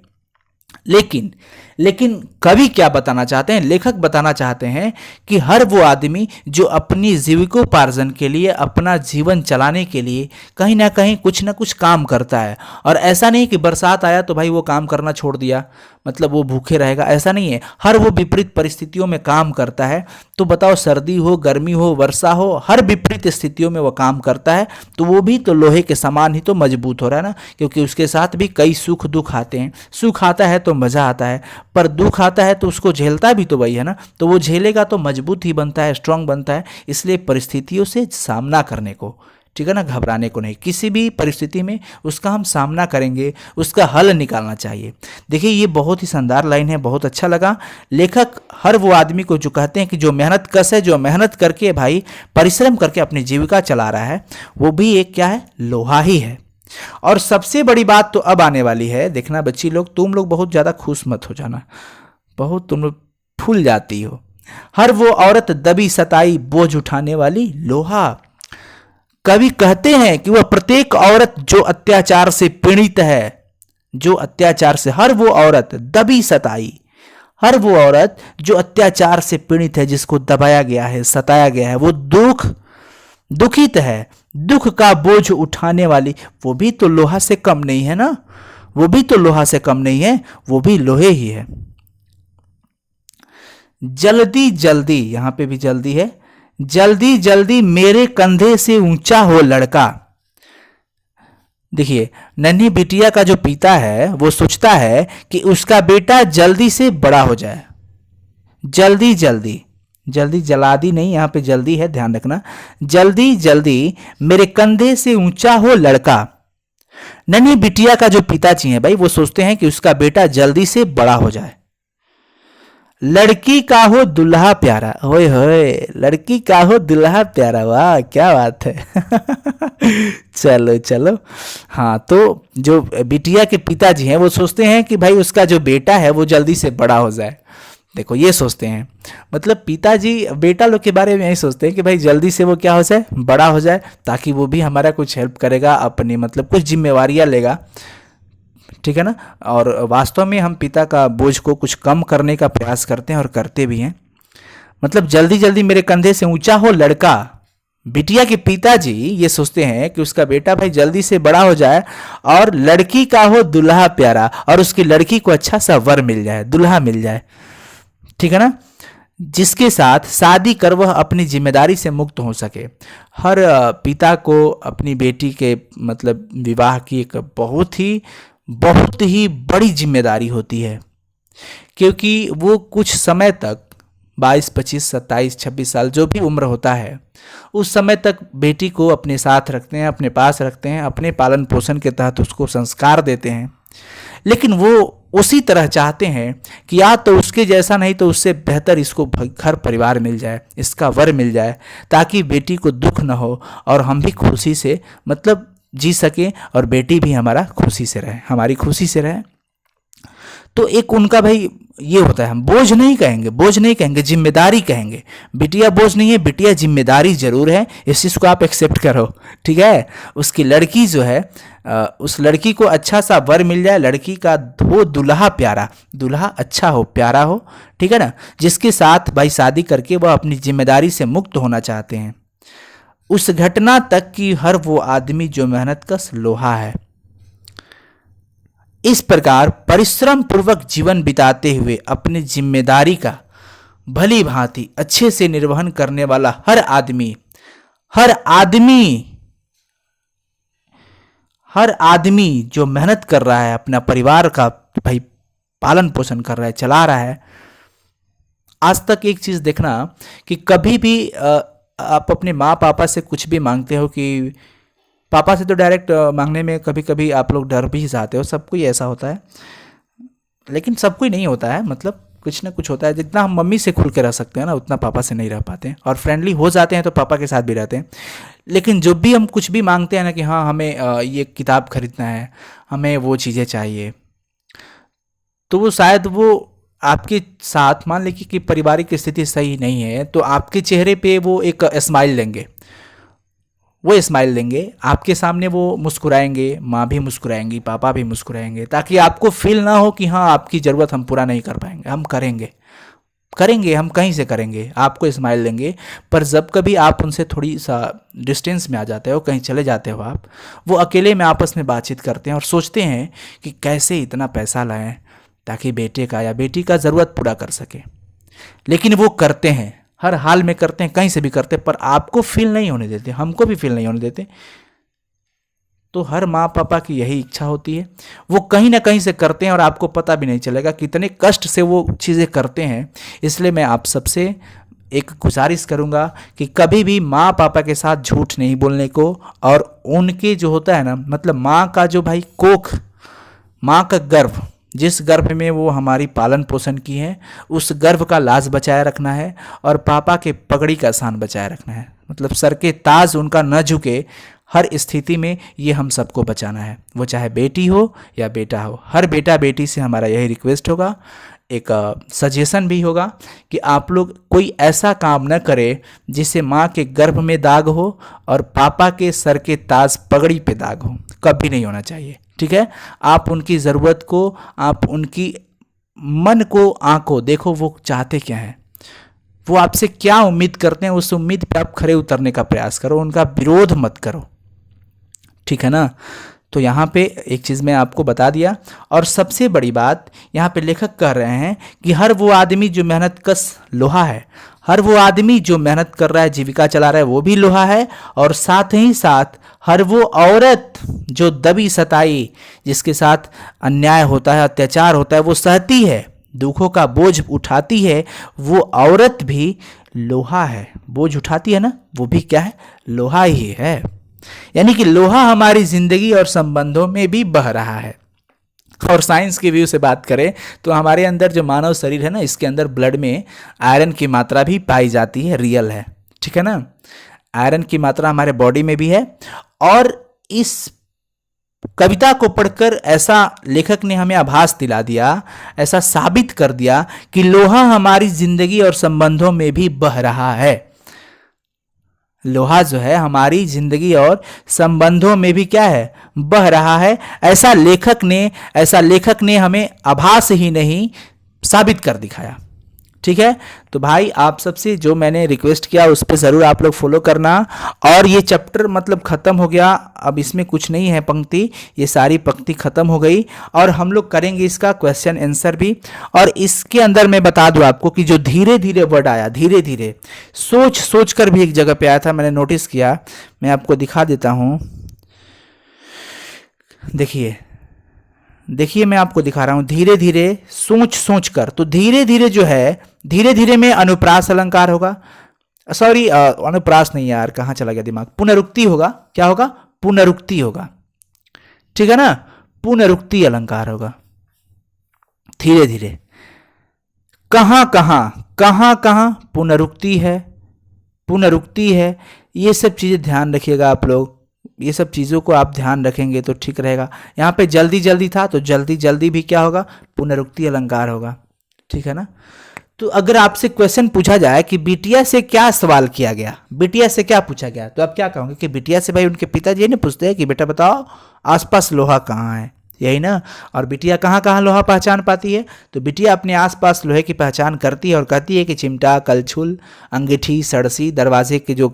लेकिन कवि क्या बताना चाहते हैं? लेखक बताना चाहते हैं कि हर वो आदमी जो अपनी जीविकोपार्जन के लिए, अपना जीवन चलाने के लिए कहीं ना कहीं कुछ ना कुछ काम करता है। और ऐसा नहीं कि बरसात आया तो भाई वो काम करना छोड़ दिया, मतलब वो भूखे रहेगा, ऐसा नहीं है। हर वो विपरीत परिस्थितियों में काम करता है। तो बताओ, सर्दी हो, गर्मी हो, वर्षा हो, हर विपरीत स्थितियों में वो काम करता है। तो वो भी तो लोहे के समान ही तो मजबूत हो रहा है ना, क्योंकि उसके साथ भी कई सुख दुख आते हैं। सुख आता है तो मजा आता है, पर दुख आता है तो उसको झेलता भी तो वही है ना। तो वो झेलेगा तो मजबूत ही बनता है, स्ट्रांग बनता है। इसलिए परिस्थितियों से सामना करने को, ठीक है ना, घबराने को नहीं। किसी भी परिस्थिति में उसका हम सामना करेंगे, उसका हल निकालना चाहिए। देखिए, ये बहुत ही शानदार लाइन है, बहुत अच्छा लगा। लेखक हर वो आदमी को जो कहते हैं कि जो मेहनत कश है, जो मेहनत करके भाई परिश्रम करके अपनी जीविका चला रहा है, वो भी एक क्या है? लोहा ही है। और सबसे बड़ी बात तो अब आने वाली है, देखना बच्ची लोग, तुम लोग बहुत ज़्यादा खुश मत हो जाना, बहुत तुम लोग फूल जाती हो। हर वो औरत दबी सताई बोझ उठाने वाली लोहा। कवि कहते हैं कि वह प्रत्येक औरत जो अत्याचार से पीड़ित है, जो अत्याचार से, हर वो औरत दबी सताई, हर वो औरत जो अत्याचार से पीड़ित है, जिसको दबाया गया है, सताया गया है, वो दुखित है, दुख का बोझ उठाने वाली, वो भी तो लोहा से कम नहीं है ना, वो भी तो लोहा से कम नहीं है, वो भी लोहे ही है। जल्दी जल्दी, यहां पे भी जल्दी है, जल्दी जल्दी मेरे कंधे से ऊंचा हो लड़का। देखिए, नन्ही बिटिया का जो पिता है वो सोचता है कि उसका बेटा जल्दी से बड़ा हो जाए। जल्दी जल्दी, जल्दी जल्दी नहीं, यहां पे जल्दी है, ध्यान रखना। जल्दी जल्दी मेरे कंधे से ऊंचा हो लड़का। नन्ही बिटिया का जो पिताजी है भाई, वो सोचते हैं कि उसका बेटा जल्दी से बड़ा हो जाए। लड़की का हो दुल्हा प्यारा, होए होए, लड़की का हो दुल्हा प्यारा, वाह क्या बात है। चलो चलो, हाँ, तो जो बिटिया के पिताजी हैं वो सोचते हैं कि भाई उसका जो बेटा है वो जल्दी से बड़ा हो जाए। देखो, ये सोचते हैं, मतलब पिताजी बेटा लोग के बारे में यही सोचते हैं कि भाई जल्दी से वो क्या हो जाए, बड़ा हो जाए, ताकि वो भी हमारा कुछ हेल्प करेगा, अपनी मतलब कुछ जिम्मेवारियां लेगा, ठीक है ना। और वास्तव में हम पिता का बोझ को कुछ कम करने का प्रयास करते हैं और करते भी हैं। मतलब जल्दी जल्दी मेरे कंधे से ऊंचा हो लड़का। बिटिया के पिताजी ये सोचते हैं कि उसका बेटा भाई जल्दी से बड़ा हो जाए और लड़की का हो दुल्हा प्यारा, और उसकी लड़की को अच्छा सा वर मिल जाए, दुल्हा मिल जाए, ठीक है ना, जिसके साथ शादी कर वह अपनी जिम्मेदारी से मुक्त हो सके। हर पिता को अपनी बेटी के मतलब विवाह की एक बहुत ही बड़ी जिम्मेदारी होती है, क्योंकि वो कुछ समय तक 22, 25, 27, 26 साल जो भी उम्र होता है, उस समय तक बेटी को अपने साथ रखते हैं, अपने पास रखते हैं, अपने पालन पोषण के तहत उसको संस्कार देते हैं। लेकिन वो उसी तरह चाहते हैं कि या तो उसके जैसा नहीं तो उससे बेहतर इसको घर परिवार मिल जाए, इसका वर मिल जाए, ताकि बेटी को दुख न हो और हम भी खुशी से मतलब जी सके, और बेटी भी हमारा खुशी से रहे, हमारी खुशी से रहे। तो एक उनका भाई ये होता है, हम बोझ नहीं कहेंगे, जिम्मेदारी कहेंगे। बिटिया बोझ नहीं है, बिटिया जिम्मेदारी जरूर है, इस चीज़ को आप एक्सेप्ट करो, ठीक है। उसकी लड़की जो है, उस लड़की को अच्छा सा वर मिल जाए, लड़की का हो दुल्हा प्यारा, दुल्हा अच्छा हो, प्यारा हो, ठीक है ना, जिसके साथ भाई शादी करके वह अपनी जिम्मेदारी से मुक्त होना चाहते हैं। उस घटना तक कि हर वो आदमी जो मेहनत कश लोहा है। इस प्रकार परिश्रम पूर्वक जीवन बिताते हुए अपनी जिम्मेदारी का भली भांति अच्छे से निर्वहन करने वाला हर आदमी जो मेहनत कर रहा है, अपना परिवार का भाई पालन पोषण कर रहा है, चला रहा है, आज तक एक चीज़ देखना कि कभी भी आप अपने माँ पापा से कुछ भी मांगते हो कि पापा से तो डायरेक्ट मांगने में कभी कभी आप लोग डर भी जाते हो, सब कोई ऐसा होता है, लेकिन सब कोई नहीं होता है, मतलब कुछ ना कुछ होता है। जितना हम मम्मी से खुल के रह सकते हैं ना, उतना पापा से नहीं रह पाते हैं, और फ्रेंडली हो जाते हैं तो पापा के साथ भी रहते हैं। लेकिन जब भी हम कुछ भी मांगते हैं ना कि हाँ हमें ये किताब खरीदना है, हमें वो चीज़ें चाहिए, तो वो शायद वो आपके साथ मान लीजिए कि पारिवारिक स्थिति सही नहीं है, तो आपके चेहरे पे वो एक स्माइल लेंगे, वो स्माइल देंगे आपके सामने, वो मुस्कुराएंगे, माँ भी मुस्कुराएंगी, पापा भी मुस्कुराएंगे, ताकि आपको फील ना हो कि हाँ आपकी ज़रूरत हम पूरा नहीं कर पाएंगे, हम करेंगे करेंगे, हम कहीं से करेंगे, आपको स्माइल देंगे। पर जब कभी आप उनसे थोड़ी सा डिस्टेंस में आ जाते हो, कहीं चले जाते हो आप, वो अकेले में आपस में बातचीत करते हैं और सोचते हैं कि कैसे इतना पैसा लाएं ताकि बेटे का या बेटी का ज़रूरत पूरा कर सके। लेकिन वो करते हैं, हर हाल में करते हैं, कहीं से भी करते हैं, पर आपको फील नहीं होने देते, हमको भी फील नहीं होने देते। तो हर माँ पापा की यही इच्छा होती है, वो कहीं ना कहीं से करते हैं और आपको पता भी नहीं चलेगा कितने कष्ट से वो चीज़ें करते हैं। इसलिए मैं आप सबसे एक गुजारिश करूँगा कि कभी भी माँ पापा के साथ झूठ नहीं बोलने को, और उनके जो होता है ना, मतलब माँ का जो भाई कोख, माँ का गर्भ, जिस गर्भ में वो हमारी पालन पोषण की है, उस गर्भ का लाज बचाए रखना है, और पापा के पगड़ी का शान बचाए रखना है, मतलब सर के ताज उनका न झुके हर स्थिति में, ये हम सबको बचाना है। वो चाहे बेटी हो या बेटा हो, हर बेटा बेटी से हमारा यही रिक्वेस्ट होगा, एक सजेशन भी होगा कि आप लोग कोई ऐसा काम न करें जिससे माँ के गर्भ में दाग हो और पापा के सर के ताज पगड़ी पे दाग हो, कभी नहीं होना चाहिए। ठीक है, आप उनकी ज़रूरत को, आप उनकी मन को आंको, देखो वो चाहते क्या हैं, वो आपसे क्या उम्मीद करते हैं, उस उम्मीद पे आप खरे उतरने का प्रयास करो, उनका विरोध मत करो। ठीक है ना। तो यहाँ पे एक चीज़ मैं आपको बता दिया, और सबसे बड़ी बात यहाँ पे लेखक कह रहे हैं कि हर वो आदमी जो मेहनत कश लोहा है, हर वो आदमी जो मेहनत कर रहा है, जीविका चला रहा है, वो भी लोहा है, और साथ ही साथ हर वो औरत जो दबी सताई, जिसके साथ अन्याय होता है, अत्याचार होता है, वो सहती है, दुखों का बोझ उठाती है, वो औरत भी लोहा है। बोझ उठाती है ना, वो भी क्या है, लोहा ही है। यानी कि लोहा हमारी जिंदगी और संबंधों में भी बह रहा है। और साइंस के व्यू से बात करें तो हमारे अंदर जो मानव शरीर है ना, इसके अंदर ब्लड में आयरन की मात्रा भी पाई जाती है, रियल है। ठीक है ना, आयरन की मात्रा हमारे बॉडी में भी है। और इस कविता को पढ़कर ऐसा लेखक ने हमें आभास दिला दिया, ऐसा साबित कर दिया कि लोहा हमारी जिंदगी और संबंधों में भी बह रहा है। लोहा जो है हमारी जिंदगी और संबंधों में भी क्या है, बह रहा है। ऐसा लेखक ने हमें आभास ही नहीं, साबित कर दिखाया। ठीक है, तो भाई आप सबसे जो मैंने रिक्वेस्ट किया उस पर ज़रूर आप लोग फॉलो करना। और ये चैप्टर मतलब ख़त्म हो गया, अब इसमें कुछ नहीं है पंक्ति, ये सारी पंक्ति ख़त्म हो गई, और हम लोग करेंगे इसका क्वेश्चन आंसर भी। और इसके अंदर मैं बता दूं आपको कि जो धीरे धीरे वर्ड आया, धीरे धीरे सोच सोच कर भी एक जगह पे आया था, मैंने नोटिस किया, मैं आपको दिखा देता हूँ। देखिए मैं आपको दिखा रहा हूं, धीरे धीरे सोच सोच कर। तो धीरे धीरे जो है, धीरे धीरे में अनुप्रास अलंकार होगा, सॉरी अनुप्रास नहीं यार, कहाँ चला गया दिमाग, पुनरुक्ति होगा। क्या होगा, पुनरुक्ति होगा। ठीक है ना, पुनरुक्ति अलंकार होगा। धीरे धीरे कहाँ कहाँ पुनरुक्ति है, पुनरुक्ति है। ये सब चीज़ें ध्यान रखिएगा आप लोग, ये सब चीज़ों को आप ध्यान रखेंगे तो ठीक रहेगा। यहाँ पे जल्दी जल्दी था, तो जल्दी जल्दी भी क्या होगा, पुनरुक्ति अलंकार होगा। ठीक है ना। तो अगर आपसे क्वेश्चन पूछा जाए कि बिटिया से क्या सवाल किया गया, बिटिया से क्या पूछा गया, तो आप क्या कहोगे कि बिटिया से भाई उनके पिताजी ने पूछते हैं कि बेटा बताओ आसपास लोहा कहाँ है, यही ना। और बिटिया कहाँ कहाँ लोहा पहचान पाती है, तो बिटिया अपने आसपास लोहे की पहचान करती है और कहती है कि चिमटा, कलछुल, अंगीठी, सड़सी, दरवाजे के जो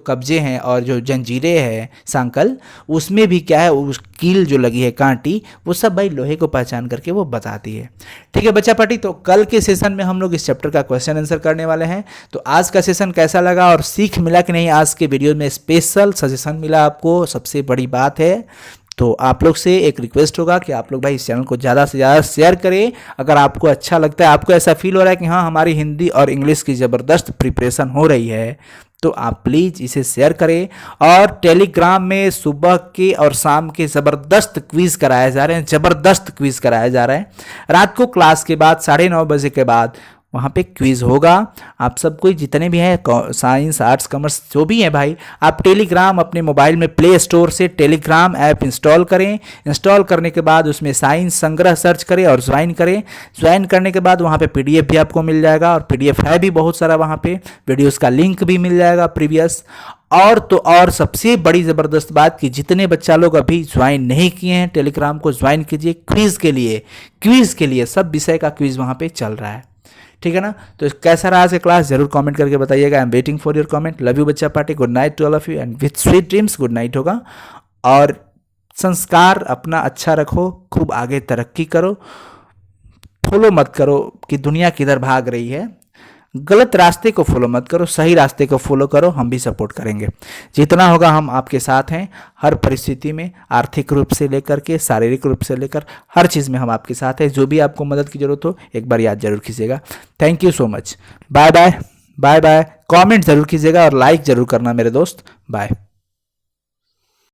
कब्जे हैं और जो जंजीरें हैं, सांकल, उसमें भी क्या है, उस कील जो लगी है, कांटी, वो सब भाई लोहे को पहचान करके वो बताती है। ठीक है बच्चा पार्टी, तो कल के सेशन में हम लोग इस चैप्टर का क्वेश्चन आंसर करने वाले हैं। तो आज का सेशन कैसा लगा और सीख मिला कि नहीं, आज के वीडियो में स्पेशल सजेशन मिला आपको, सबसे बड़ी बात है। तो आप लोग से एक रिक्वेस्ट होगा कि आप लोग भाई इस चैनल को ज़्यादा से ज़्यादा शेयर करें। अगर आपको अच्छा लगता है, आपको ऐसा फील हो रहा है कि हाँ हमारी हिंदी और इंग्लिश की ज़बरदस्त प्रिपरेशन हो रही है, तो आप प्लीज़ इसे शेयर करें। और टेलीग्राम में सुबह के और शाम के ज़बरदस्त क्विज़ कराए जा रहे हैं, ज़बरदस्त क्विज़ कराया जा रहा है। रात को क्लास के बाद 9:30 बजे के बाद वहाँ पे क्विज़ होगा। आप सब कोई जितने भी हैं साइंस आर्ट्स कॉमर्स जो भी हैं भाई, आप टेलीग्राम अपने मोबाइल में प्ले स्टोर से टेलीग्राम ऐप इंस्टॉल करें। इंस्टॉल करने के बाद उसमें साइंस संग्रह सर्च करें और ज्वाइन करें। ज्वाइन करने के बाद वहाँ पे पीडीएफ भी आपको मिल जाएगा, और पीडीएफ है भी बहुत सारा वहाँ पे, वीडियोज़ का लिंक भी मिल जाएगा प्रीवियस। और तो और सबसे बड़ी ज़बरदस्त बात कि जितने बच्चा लोग अभी ज्वाइन नहीं किए हैं टेलीग्राम को, ज्वाइन कीजिए क्विज़ के लिए सब विषय का क्विज़ वहाँ पे चल रहा है, ठीक है ना। तो कैसा रहा आज का क्लास जरूर कमेंट करके बताइएगा। I am waiting for your comment. Love you बच्चा party, good night to all of you and with sweet dreams. Good night होगा। और संस्कार अपना अच्छा रखो, खूब आगे तरक्की करो, फॉलो मत करो कि दुनिया किधर भाग रही है, गलत रास्ते को फॉलो मत करो, सही रास्ते को फॉलो करो। हम भी सपोर्ट करेंगे, जितना होगा हम आपके साथ हैं हर परिस्थिति में, आर्थिक रूप से लेकर के शारीरिक रूप से लेकर हर चीज़ में हम आपके साथ हैं। जो भी आपको मदद की जरूरत हो एक बार याद जरूर कीजिएगा। Thank you so much. Bye bye bye bye. Comment जरूर कीजिएगा और लाइक जरूर करना मेरे दोस्त। बाय।